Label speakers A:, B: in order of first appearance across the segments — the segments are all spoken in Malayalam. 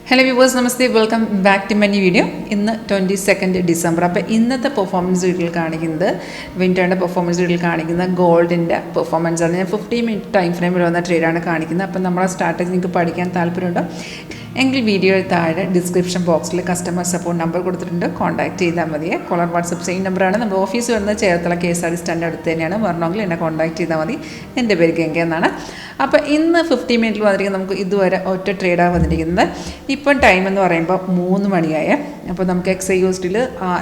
A: ഹലോ വ്യൂവേഴ്സ്, നമസ്തേ. Welcome back to my video. ഇന്ന് 22 ഡിസംബർ. അപ്പോൾ ഇന്നത്തെ പെർഫോമൻസ് വീഡിയോയിൽ കാണിക്കുന്നത് വിൻ്ററിൻ്റെ പെർഫോമൻസ് വീഡിയോയിൽ കാണിക്കുന്ന ഗോൾഡിൻ്റെ പെർഫോമൻസ് ആണ്. ഞാൻ 15 മിനിറ്റ് ടൈം ഫ്രെയിമിൽ വന്ന ട്രേഡാണ് കാണിക്കുന്നത്. അപ്പോൾ നമ്മളെ സ്ട്രാറ്റജി നിങ്ങൾക്ക് പഠിക്കാൻ താല്പര്യമുണ്ടോ എങ്കിൽ വീഡിയോയിൽ താഴെ ഡിസ്ക്രിപ്ഷൻ ബോക്സിൽ കസ്റ്റമർ സപ്പോർട്ട് നമ്പർ കൊടുത്തിട്ടുണ്ട്, കോൺടാക്ട് ചെയ്താൽ മതിയെ. കോളർ വാട്സപ്പ് സെയിം നമ്പറാണ്. നമ്മുടെ ഓഫീസ് വരുന്നത് ചേർത്തല KSRTC സ്റ്റാൻഡ് അടുത്ത് തന്നെയാണ്. വരണമെങ്കിൽ എന്നെ കോൺടാക്ട് ചെയ്താൽ മതി. എൻ്റെ പേര് ഗംഗ എന്നാണ്. അപ്പോൾ ഇന്ന് 15 മിനിറ്റിൽ വന്നിരിക്കുന്നത് നമുക്ക് ഇതുവരെ ഒറ്റ ട്രേഡാണ് വന്നിരിക്കുന്നത്. ഇപ്പം ടൈം എന്ന് പറയുമ്പോൾ 3 മണിയായേ. അപ്പോൾ നമുക്ക് XIUSDയിൽ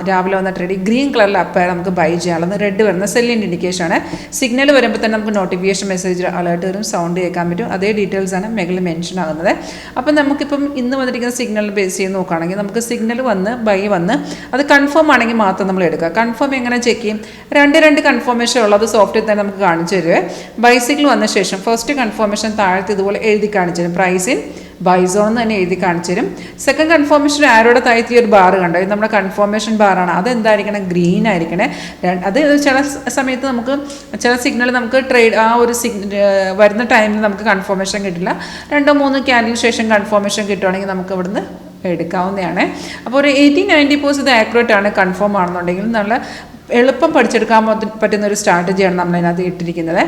A: രാവിലെ വന്ന ട്രേഡ് ഗ്രീൻ കളറിൽ അപ്പയർ നമുക്ക് ബൈ ചെയ്യാനുള്ളത്, റെഡ് വരുന്ന സെല്ലിൻ്റെ ഇൻഡിക്കേഷനാണ്. സിഗ്നൽ വരുമ്പോൾ തന്നെ നമുക്ക് നോട്ടിഫിക്കേഷൻ മെസ്സേജ് അലേർട്ട് വരും, സൗണ്ട് കേൾക്കാൻ പറ്റും. അതേ ഡീറ്റെയിൽസാണ് മെഗളിൽ മെൻഷൻ ആകുന്നത്. അപ്പം നമുക്കിപ്പം ഇന്ന് വന്നിരിക്കുന്ന സിഗ്നൽ ബേസ് ചെയ്ത് നോക്കുകയാണെങ്കിൽ നമുക്ക് സിഗ്നൽ വന്ന് ബൈ വന്ന് അത് കൺഫേം ആണെങ്കിൽ മാത്രം നമ്മൾ എടുക്കുക. കൺഫേം എങ്ങനെ ചെക്ക് ചെയ്യും? രണ്ട് കൺഫർമേഷൻ ഉള്ളത് സോഫ്റ്റ്വെയർ തന്നെ നമുക്ക് കാണിച്ചു തരുവേ. ബൈ സിഗ്നൽ വന്ന ശേഷം ഫസ്റ്റ് കൺഫർമേഷൻ താഴത്ത് ഇതുപോലെ എഴുതി കാണിച്ചു തരും, പ്രൈസ് ഇൻ ബൈ സോൺ എന്ന് തന്നെ എഴുതി കാണിച്ചു തരും. സെക്കൻഡ് കൺഫർമേഷൻ ആരോടെ താഴ്ത്തി ഒരു ബാർ കണ്ടോ, ഇത് നമ്മുടെ കൺഫർമേഷൻ ബാറാണ്. അതെന്തായിരിക്കണം? ഗ്രീൻ ആയിരിക്കണേ. അത് ചില സമയത്ത് നമുക്ക് ചില സിഗ്നൽ നമുക്ക് ട്രേഡ് ആ ഒരു വരുന്ന ടൈമിൽ നമുക്ക് കൺഫർമേഷൻ കിട്ടില്ല. 2-3 ക്യാൻഡിന് ശേഷം കൺഫർമേഷൻ കിട്ടുവാണെങ്കിൽ നമുക്ക് ഇവിടുന്ന് എടുക്കാവുന്നതാണ്. അപ്പോൾ ഒരു 80-90% ഇത് ആക്യുറേറ്റ് ആണ്. കൺഫേം ആണെന്നുണ്ടെങ്കിൽ നല്ല എളുപ്പം പഠിച്ചെടുക്കാൻ പറ്റുന്ന ഒരു സ്ട്രാറ്റജിയാണ് നമ്മളതിനകത്ത് ഇട്ടിരിക്കുന്നത്.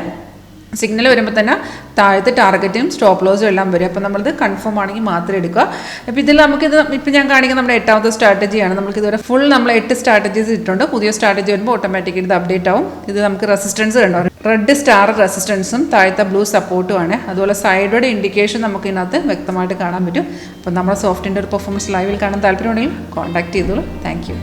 A: സിഗ്നൽ വരുമ്പോൾ തന്നെ താഴത്തെ ടാർഗറ്റും സ്റ്റോപ്പ് ലോസും എല്ലാം വരും. അപ്പോൾ നമ്മളത് കൺഫേം ആണെങ്കിൽ മാത്രം എടുക്കുക. അപ്പോൾ ഇതിൽ നമുക്കിത് ഇപ്പം ഞാൻ കാണിക്കുന്ന നമ്മുടെ 8ാമത്തെ സ്ട്രാറ്റജിയാണ്. നമുക്ക് ഇതുവരെ ഫുൾ നമ്മൾ 8 സ്ട്രാറ്റജീസ് ഇട്ടുണ്ട്. പുതിയ സ്ട്രാറ്റജി വരുമ്പോൾ ഓട്ടോമാറ്റിക്കലി ഇത് അപ്ഡേറ്റ് ആവും. ഇത് നമുക്ക് റെസിസ്റ്റൻസ് കണ്ടോ, റെഡ് സ്റ്റാർ റെസിസ്റ്റൻസും താഴത്തെ ബ്ലൂ സപ്പോർട്ടുമാണ്. അതുപോലെ സൈഡോടെ ഇൻഡിക്കേഷൻ നമുക്ക് ഇതിനകത്ത് വ്യക്തമായിട്ട് കാണാൻ പറ്റും. അപ്പോൾ നമ്മുടെ സോഫ്റ്റിൻ്റെ ഒരു പെർഫോമൻസ് ലൈവിൽ കാണാൻ താല്പര്യമുണ്ടെങ്കിൽ കോൺടാക്ട് ചെയ്തോളൂ. Thank you.